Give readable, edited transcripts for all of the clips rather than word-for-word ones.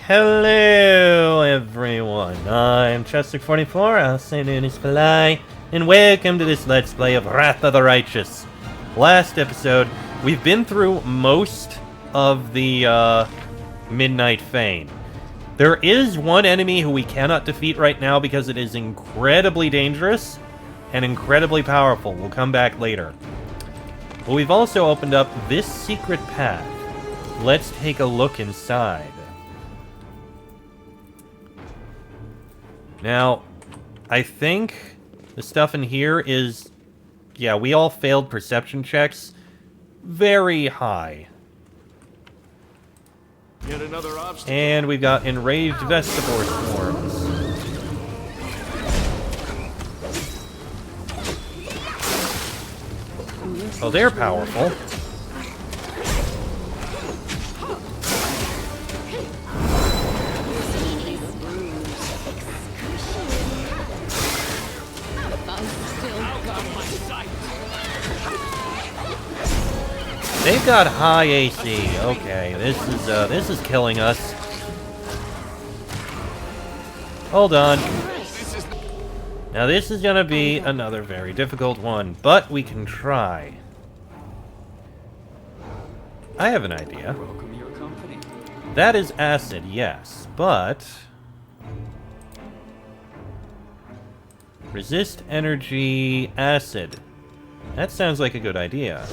Hello everyone, I'm Chester44, also known as Fly, and welcome to this Let's Play of Wrath of the Righteous. Last episode, we've been through most of the Midnight Fane. There is one enemy who we cannot defeat right now because it is incredibly dangerous and incredibly powerful. We'll come back later. But we've also opened up this secret path. Let's take a look inside. Now, I think the stuff in here is... yeah, we all failed perception checks. Very high. Yet another obstacle. And we've got enraged Vestivore swarms. Oh, they're powerful. They've got high AC. Okay, this is killing us. Hold on. Now this is gonna be another very difficult one, but we can try. I have an idea. That is acid, yes, but... resist energy acid. That sounds like a good idea.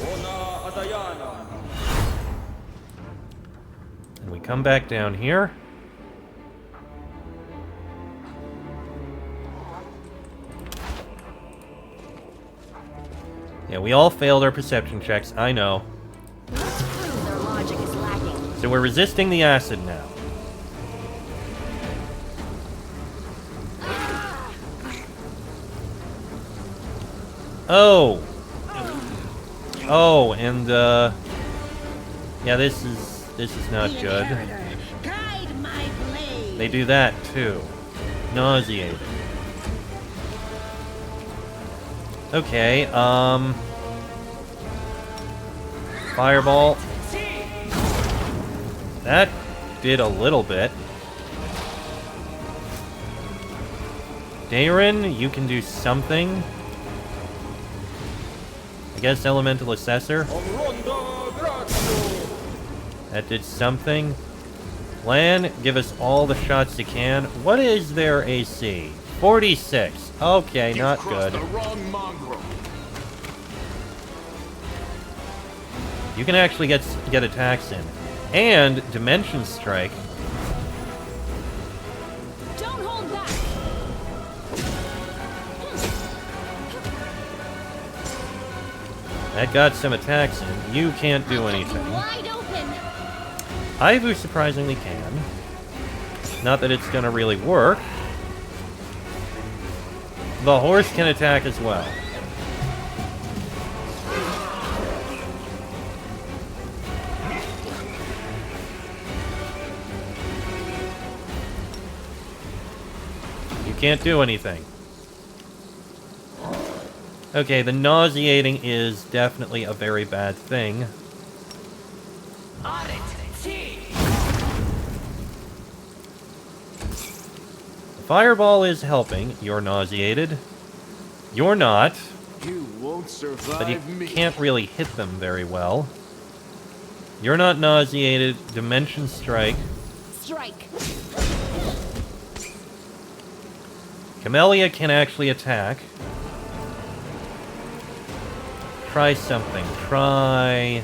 And we come back down here. Yeah, we all failed our perception checks, I know. So we're resisting the acid now. Oh! Oh, and, yeah, this is not good. They do that, too. Nauseating. Okay, Fireball. That did a little bit. Darrazand, you can do something. I guess Elemental Assessor. That did something. Lan, give us all the shots you can. What is their AC? 46. Okay, not good. You can actually get attacks in. And Dimension Strike. Don't hold back. That got some attacks in. You can't do anything. Wide open. Ivu surprisingly can. Not that it's gonna really work. The horse can attack as well. You can't do anything. Okay, the nauseating is definitely a very bad thing. Fireball is helping. You're nauseated. You're not. You won't survive But you me. can't really hit them very well. You're not nauseated. Dimension Strike. Strike. Camellia can actually attack. Try something. Try...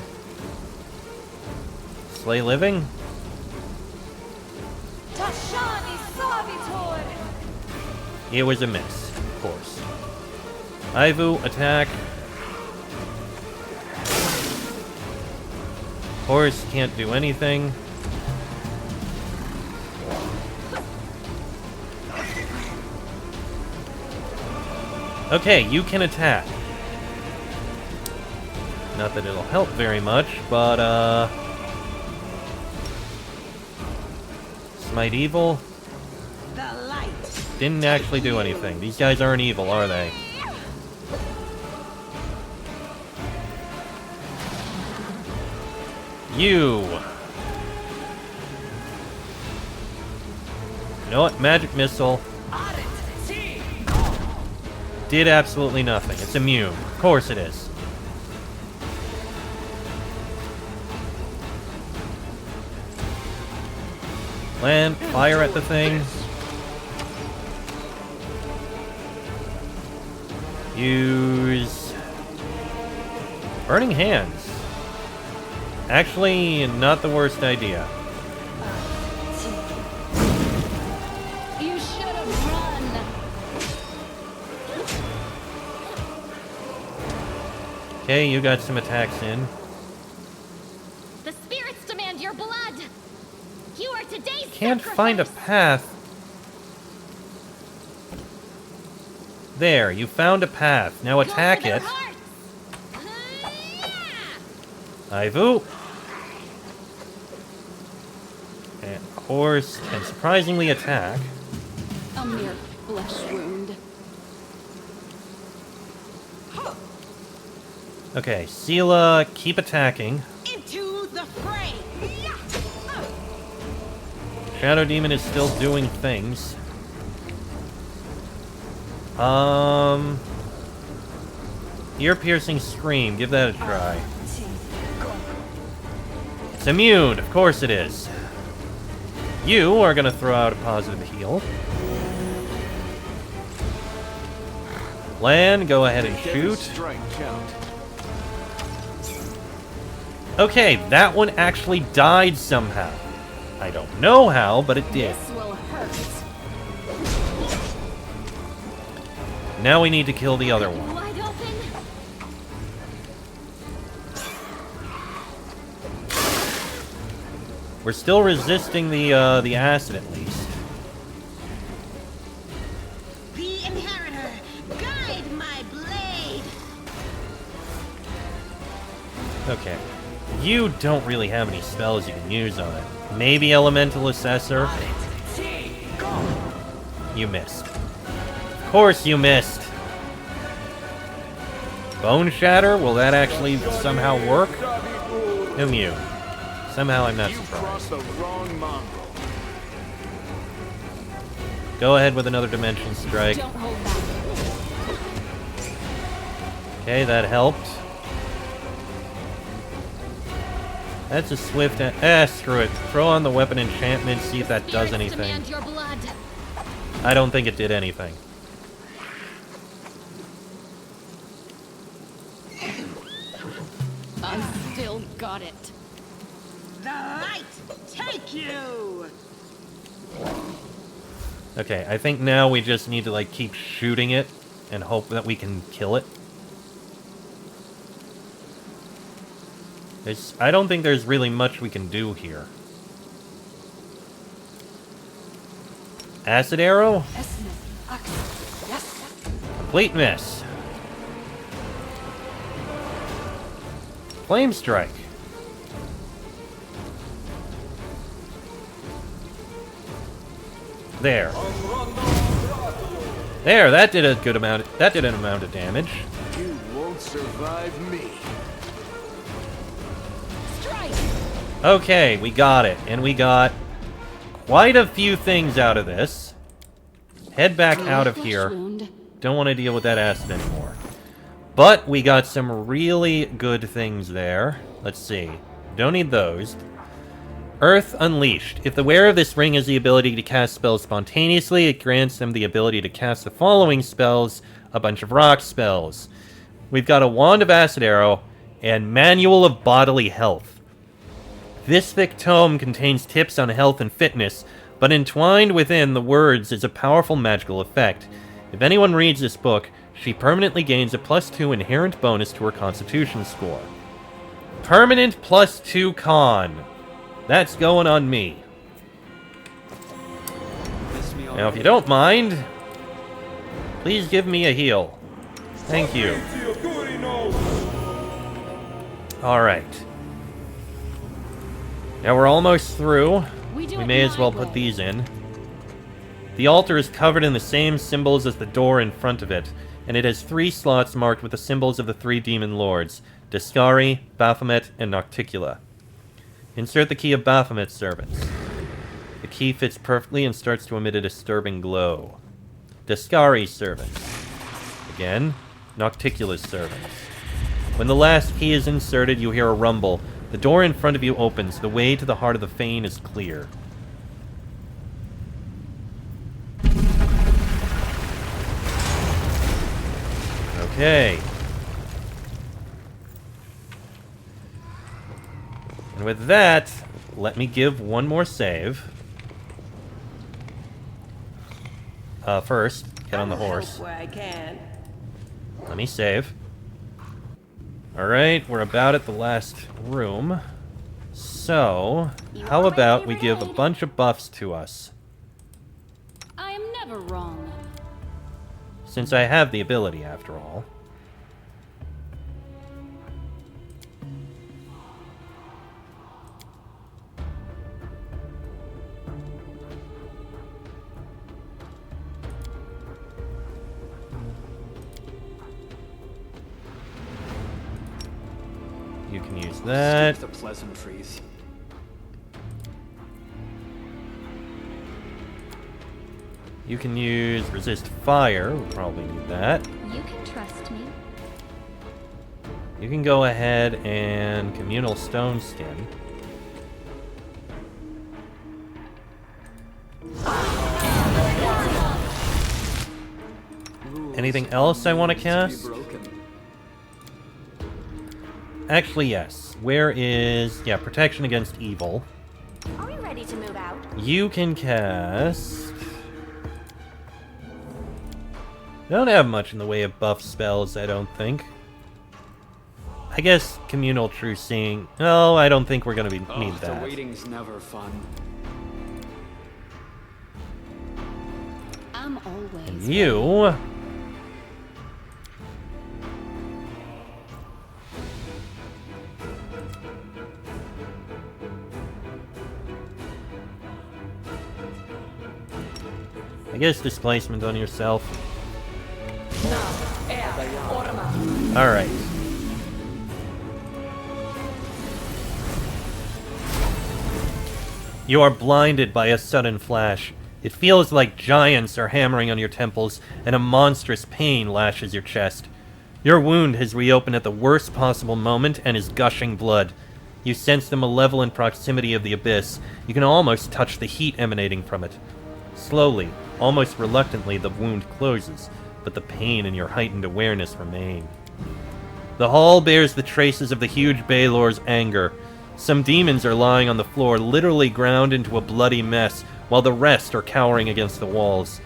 Slay Living? It was a miss, of course. Ivu, attack. Horse can't do anything. Okay, you can attack. Not that it'll help very much, but, Smite Evil. Didn't actually do anything. These guys aren't evil, are they? You! You know what? Magic Missile did absolutely nothing. It's immune. Of course it is. Land, fire at the thing. Use Burning Hands. Actually, not the worst idea. You should have run. Okay, you got some attacks in. The spirits demand your blood. You are today's Can't sacrifice. find a path. There, you found a path. Now Go attack for their it. hearts. Aivu. And horse can surprisingly attack. A mere flesh wound. Okay, Sela, keep attacking. Into the fray! Shadow Demon is still doing things. Ear-piercing scream. Give that a try. It's immune. Of course it is. You are gonna throw out a positive heal. Lan, go ahead and shoot. Strike count. Okay, that one actually died somehow. I don't know how, but it did. This will hurt. Now we need to kill the other one. Wide open. We're still resisting the acid at least. The Inheritor, guide my blade! Okay. You don't really have any spells you can use on it. Maybe Elemental Assessor? You missed. Of course you missed! Bone Shatter? Will that actually somehow work? Immune. Somehow I'm not You surprised. crossed the wrong mongrel. Go ahead with another Dimension Strike. Don't hold back. Okay, that helped. That's a swift... screw it. Throw on the weapon enchantment, see if that does Spirits anything. demand your blood. I don't think it did anything. I still got it. The light take you! Okay, I think now we just need to, like, keep shooting it and hope that we can kill it. I don't think there's really much we can do here. Acid Arrow? Complete miss. Flame Strike. There. There, that did a good amount. That did an amount of damage. You won't survive me. Strike. Okay, we got it, and we got quite a few things out of this. Head back out of Flesh here. wound. Don't want to deal with that acid anymore. But we got some really good things there. Let's see. Don't need those. Earth Unleashed. If the wearer of this ring has the ability to cast spells spontaneously, it grants them the ability to cast the following spells, a bunch of rock spells. We've got a Wand of Acid Arrow and Manual of Bodily Health. This thick tome contains tips on health and fitness, but entwined within the words is a powerful magical effect. If anyone reads this book, she permanently gains a +2 inherent bonus to her Constitution score. Permanent +2 con. That's going on me. Now, if you don't mind, please give me a heal. Thank you. Alright. Now we're almost through. We do We it may as my well way. put these in. The altar is covered in the same symbols as the door in front of it, and it has 3 slots marked with the symbols of the 3 demon lords, Discari, Baphomet, and Nocticula. Insert the key of Baphomet's servants. The The key fits perfectly and starts to emit a disturbing glow. Dascari servants. Again, Nocticulus servants. When the last key is inserted, you hear a rumble. The door in front of you opens. The way to the heart of the Fane is clear. Okay. And with that, let me give one more save. First, get on the horse. Where I can. Let me save. Alright, we're about at the last room. So, how about we give a bunch of buffs to us? I am never wrong. Since I have the ability, after all. You can use that. Skip the pleasantries. You can use resist fire. We'll probably need that. You can trust me. You can go ahead and communal stone skin. Anything else I want to cast? Actually, yes. Where is... yeah, protection against evil. Are we ready to move out? You can cast... don't have much in the way of buff spells, I don't think. I guess Communal True Seeing... no, I don't think we're gonna need that. The waiting's never fun. I'm always... And you... I guess displacement on yourself. Alright. You are blinded by a sudden flash. It feels like giants are hammering on your temples, and a monstrous pain lashes your chest. Your wound has reopened at the worst possible moment and is gushing blood. You sense the malevolent proximity of the abyss. You can almost touch the heat emanating from it. Slowly, almost reluctantly, the wound closes, but the pain and your heightened awareness remain. The hall bears the traces of the huge Balor's anger. Some demons are lying on the floor, literally ground into a bloody mess, while the rest are cowering against the walls.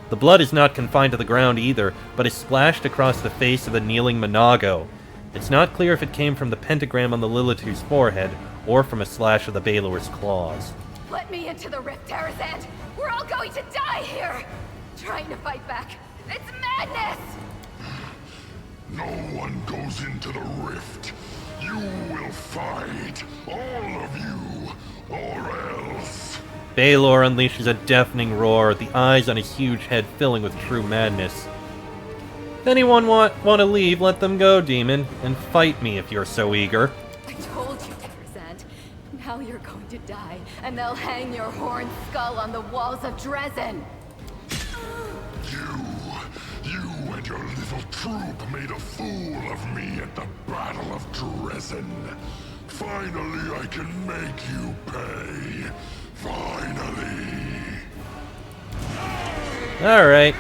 The blood is not confined to the ground either, but is splashed across the face of the kneeling Monago. It's not clear if it came from the pentagram on the Lilitu's forehead, or from a slash of the Balor's claws. Let me into the rift, Darrazand! We're all going to die here! Trying to fight back. It's madness! No one goes into the rift. You will fight, all of you, or else. Balor unleashes a deafening roar, the eyes on his huge head filling with true madness. If anyone want to leave, let them go, demon, and fight me if you're so eager. I told you, Darrazand. Now you're going to die, and they'll hang your horned skull on the walls of Darrazand. You and your little troop made a fool of me at the Battle of Darrazand. Finally, I can make you pay. Finally. Alright.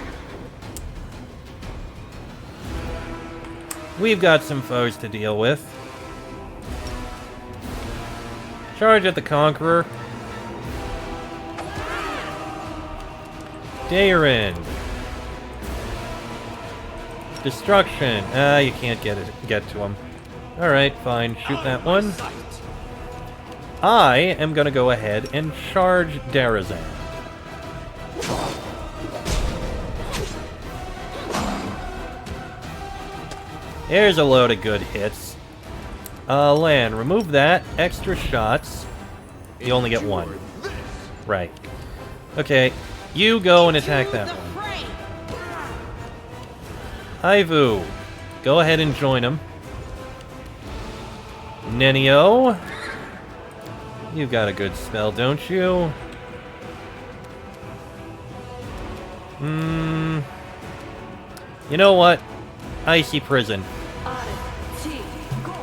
We've got some foes to deal with. Charge at the Conqueror. Darrazand. Destruction. You can't get to him. Alright, fine. Shoot that one. I am gonna go ahead and charge Darrazand. There's a load of good hits. Lan, remove that. Extra shots. You only get one. Right. Okay, you go and attack that one. Ivu, go ahead and join him. Nenio, you've got a good spell, don't you? You know what? Icy Prison.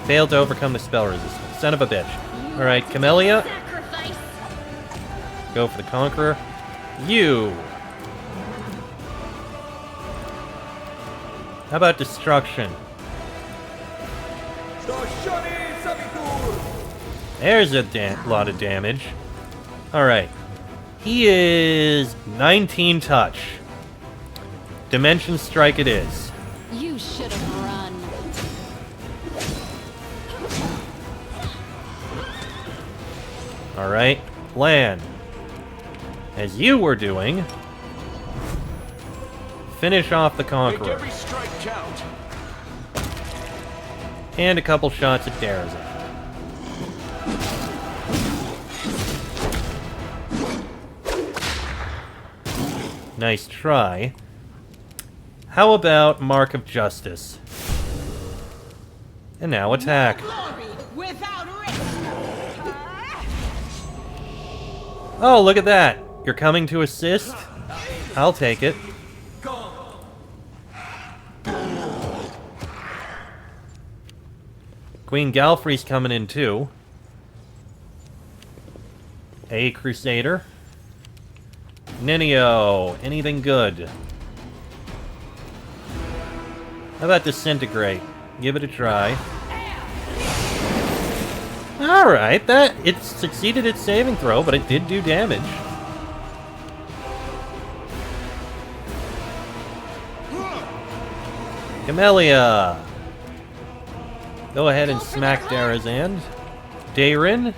Failed to overcome the spell resistance. Son of a bitch. Alright, Camellia. Sacrifice. Go for the Conqueror. You. How about Destruction? There's a lot of damage. Alright. He is 19 touch. Dimension Strike it is. You should have run. Alright. Plan. As you were doing, finish off the Conqueror. Make every strike count. And a couple shots at Darrazand. Nice try. How about Mark of Justice? And now attack. Glory without risk. Oh, look at that. You're coming to assist? I'll take it. Queen Galfrey's coming in too. A Crusader. Ninio, anything good? How about Disintegrate? Give it a try. Alright, it succeeded its saving throw, but it did do damage. Camellia! Go ahead and smack Darrazand. Dayrin.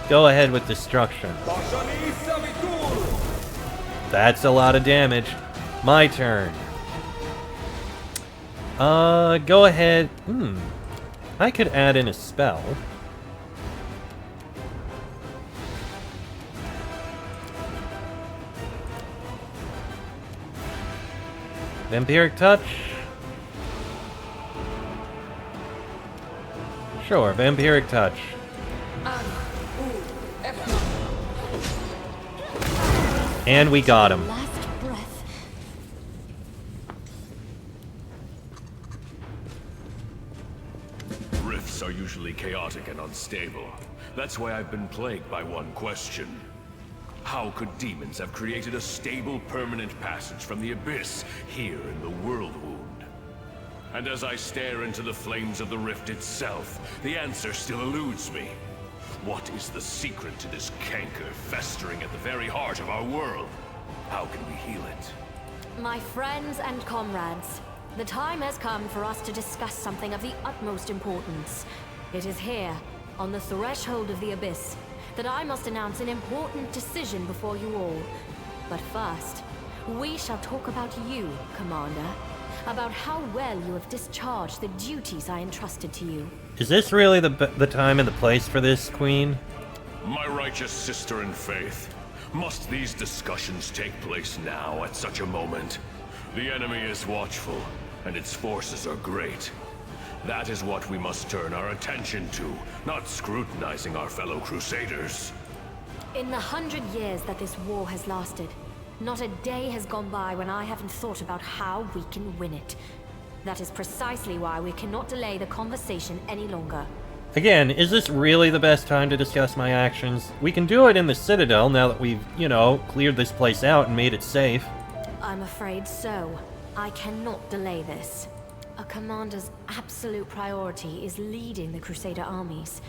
Go ahead with Destruction. That's a lot of damage. My turn. Go ahead. I could add in a spell. Vampiric Touch. Sure, Vampiric Touch. And we got him. Last breath. Rifts are usually chaotic and unstable. That's why I've been plagued by one question. How could demons have created a stable, permanent passage from the abyss here in the World Wound? And as I stare into the flames of the rift itself, the answer still eludes me. What is the secret to this canker festering at the very heart of our world? How can we heal it? My friends and comrades, the time has come for us to discuss something of the utmost importance. It is here, on the threshold of the abyss, that I must announce an important decision before you all. But first, we shall talk about you, Commander. About how well you have discharged the duties I entrusted to you. Is this really the time and the place for this, Queen? My righteous sister in faith, must these discussions take place now at such a moment? The enemy is watchful, and its forces are great. That is what we must turn our attention to, not scrutinizing our fellow Crusaders. In the 100 years that this war has lasted, not a day has gone by when I haven't thought about how we can win it. That is precisely why we cannot delay the conversation any longer. Again, is this really the best time to discuss my actions? We can do it in the Citadel now that we've, cleared this place out and made it safe. I'm afraid so. I cannot delay this. A commander's absolute priority is leading the Crusader armies.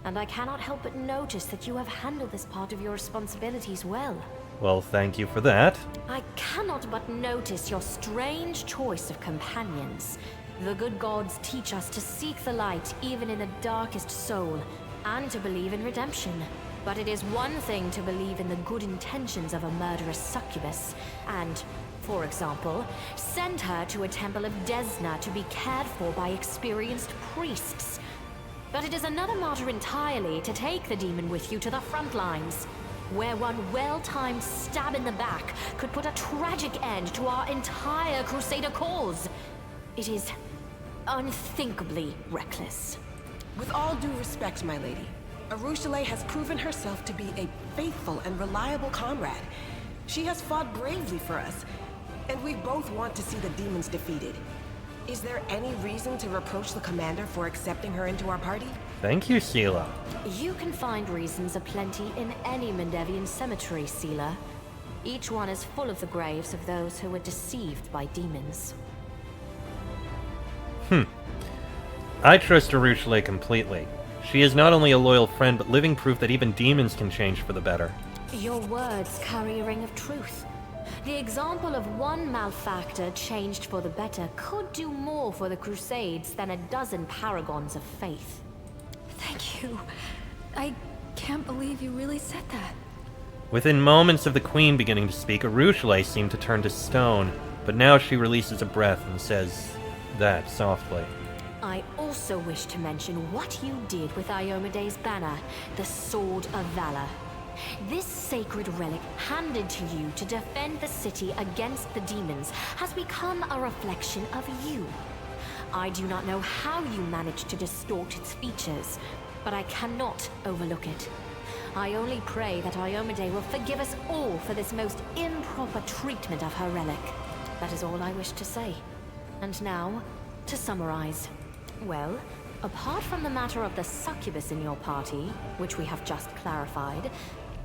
And I cannot help but notice that you have handled this part of your responsibilities well. Well, thank you for that. I cannot but notice your strange choice of companions. The good gods teach us to seek the light even in the darkest soul, and to believe in redemption. But it is one thing to believe in the good intentions of a murderous succubus, and, for example, send her to a temple of Desna to be cared for by experienced priests. But it is another matter entirely to take the demon with you to the front lines, where one well-timed stab in the back could put a tragic end to our entire Crusader cause. It is unthinkably reckless. With all due respect, my lady, Arushale has proven herself to be a faithful and reliable comrade. She has fought bravely for us, and we both want to see the demons defeated. Is there any reason to reproach the commander for accepting her into our party? Thank you, Sela. You can find reasons aplenty in any Mendevian cemetery, Sela. Each one is full of the graves of those who were deceived by demons. I trust Arushale completely. She is not only a loyal friend, but living proof that even demons can change for the better. Your words carry a ring of truth. The example of one malefactor changed for the better could do more for the Crusades than a dozen paragons of faith. Thank you. I can't believe you really said that. Within moments of the Queen beginning to speak, Arushale seemed to turn to stone, but now she releases a breath and says that softly. I also wish to mention what you did with Iomede's banner, the Sword of Valor. This sacred relic, handed to you to defend the city against the demons, has become a reflection of you. I do not know how you managed to distort its features, but I cannot overlook it. I only pray that Iomede will forgive us all for this most improper treatment of her relic. That is all I wish to say. And now, to summarize. Well, apart from the matter of the succubus in your party, which we have just clarified,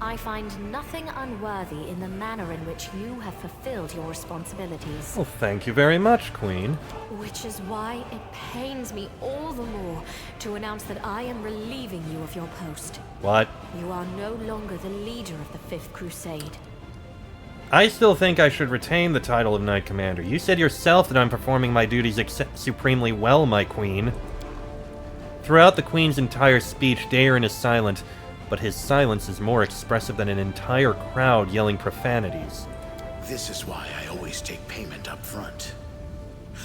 I find nothing unworthy in the manner in which you have fulfilled your responsibilities. Well, thank you very much, Queen. Which is why it pains me all the more to announce that I am relieving you of your post. What? You are no longer the leader of the Fifth Crusade. I still think I should retain the title of Knight Commander. You said yourself that I'm performing my duties supremely well, my Queen. Throughout the Queen's entire speech, Daeron is silent, but his silence is more expressive than an entire crowd yelling profanities. This is why I always take payment up front.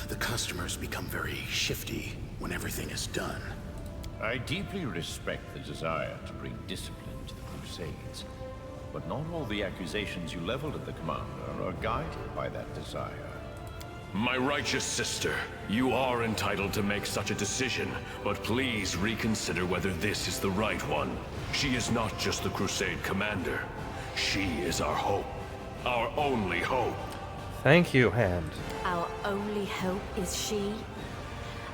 The customers become very shifty when everything is done. I deeply respect the desire to bring discipline to the Crusades, but not all the accusations you leveled at the commander are guided by that desire. My righteous sister, you are entitled to make such a decision, but please reconsider whether this is the right one. She is not just the Crusade commander. She is our hope. Our only hope. Thank you, Hand. Our only hope is she?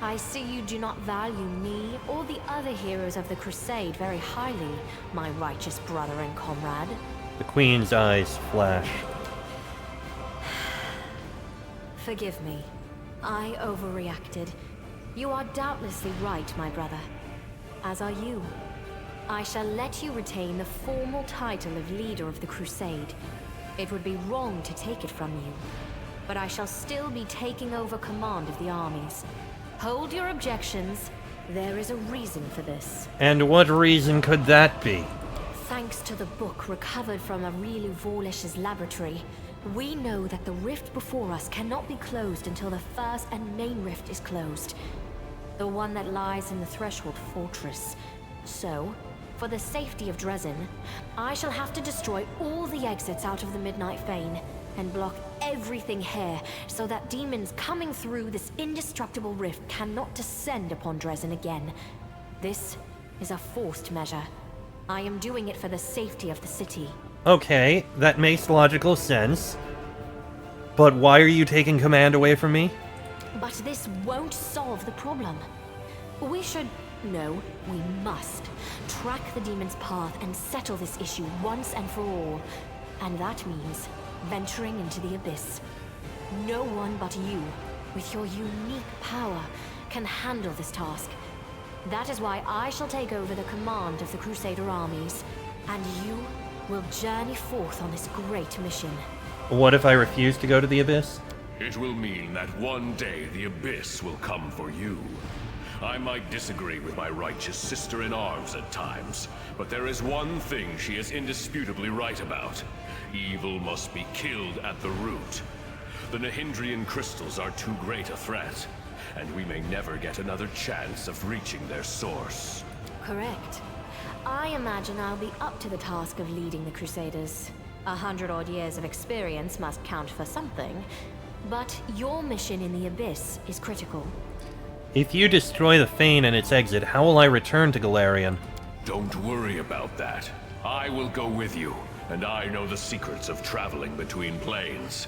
I see you do not value me or the other heroes of the Crusade very highly, my righteous brother and comrade. The Queen's eyes flash. Forgive me. I overreacted. You are doubtlessly right, my brother. As are you. I shall let you retain the formal title of leader of the Crusade. It would be wrong to take it from you. But I shall still be taking over command of the armies. Hold your objections. There is a reason for this. And what reason could that be? Thanks to the book recovered from Arilu Vorlish's laboratory, we know that the rift before us cannot be closed until the first and main rift is closed. The one that lies in the Threshold Fortress. So, for the safety of Darrazand, I shall have to destroy all the exits out of the Midnight Fane and block everything here so that demons coming through this indestructible rift cannot descend upon Darrazand again. This is a forced measure. I am doing it for the safety of the city. Okay, that makes logical sense. But why are you taking command away from me? But this won't solve the problem. We should... no, we must track the demon's path and settle this issue once and for all. And that means venturing into the Abyss. No one but you, with your unique power, can handle this task. That is why I shall take over the command of the Crusader armies, and you will journey forth on this great mission. What if I refuse to go to the Abyss? It will mean that one day the Abyss will come for you. I might disagree with my righteous sister-in-arms at times, but there is one thing she is indisputably right about. Evil must be killed at the root. The Nahindrian crystals are too great a threat, and we may never get another chance of reaching their source. Correct. I imagine I'll be up to the task of leading the Crusaders. 100-odd years of experience must count for something, but your mission in the Abyss is critical. If you destroy the Fane and its exit, how will I return to Galarian? Don't worry about that. I will go with you, and I know the secrets of traveling between planes.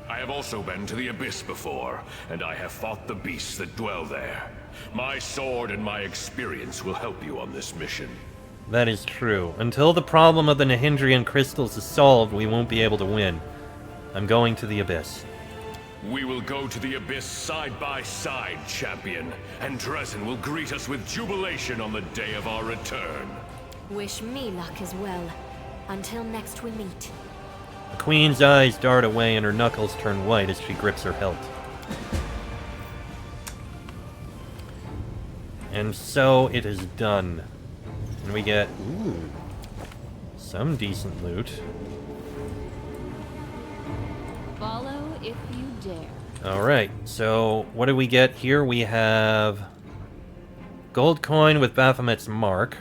I have also been to the Abyss before, and I have fought the beasts that dwell there. My sword and my experience will help you on this mission. That is true. Until the problem of the Nahindrian crystals is solved, we won't be able to win. I'm going to the Abyss. We will go to the Abyss side by side, champion, and Darrazand will greet us with jubilation on the day of our return. Wish me luck as well. Until next we meet. The Queen's eyes dart away and her knuckles turn white as she grips her hilt. And so it is done. And we get, some decent loot. Follow if you dare. Alright, so what do we get here? We have gold coin with Baphomet's mark.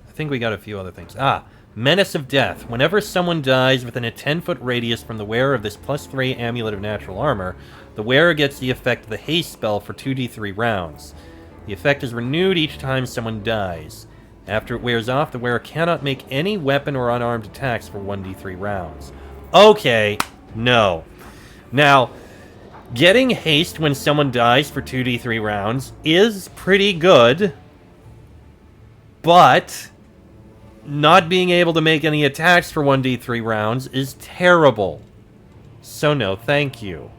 I think we got a few other things. Menace of Death. Whenever someone dies within a 10-foot radius from the wearer of this +3 Amulet of Natural Armor, the wearer gets the effect of the haste spell for 2d3 rounds. The effect is renewed each time someone dies. After it wears off, the wearer cannot make any weapon or unarmed attacks for 1d3 rounds. Okay, no. Now, getting haste when someone dies for 2d3 rounds is pretty good, but not being able to make any attacks for 1d3 rounds is terrible. So no, thank you.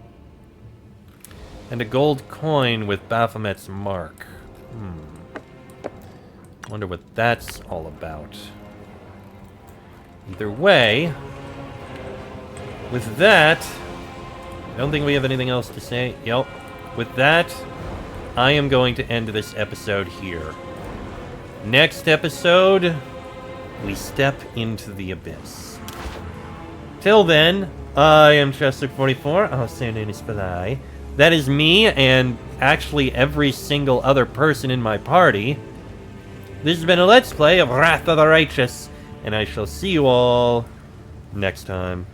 And a gold coin with Baphomet's mark. Wonder what that's all about. Either way, with that, I don't think we have anything else to say. Yep. With that, I am going to end this episode here. Next episode, we step into the Abyss. Till then, I am Chester44. I'll say your name is Spalai. That is me, and actually every single other person in my party. This has been a Let's Play of Wrath of the Righteous, and I shall see you all next time.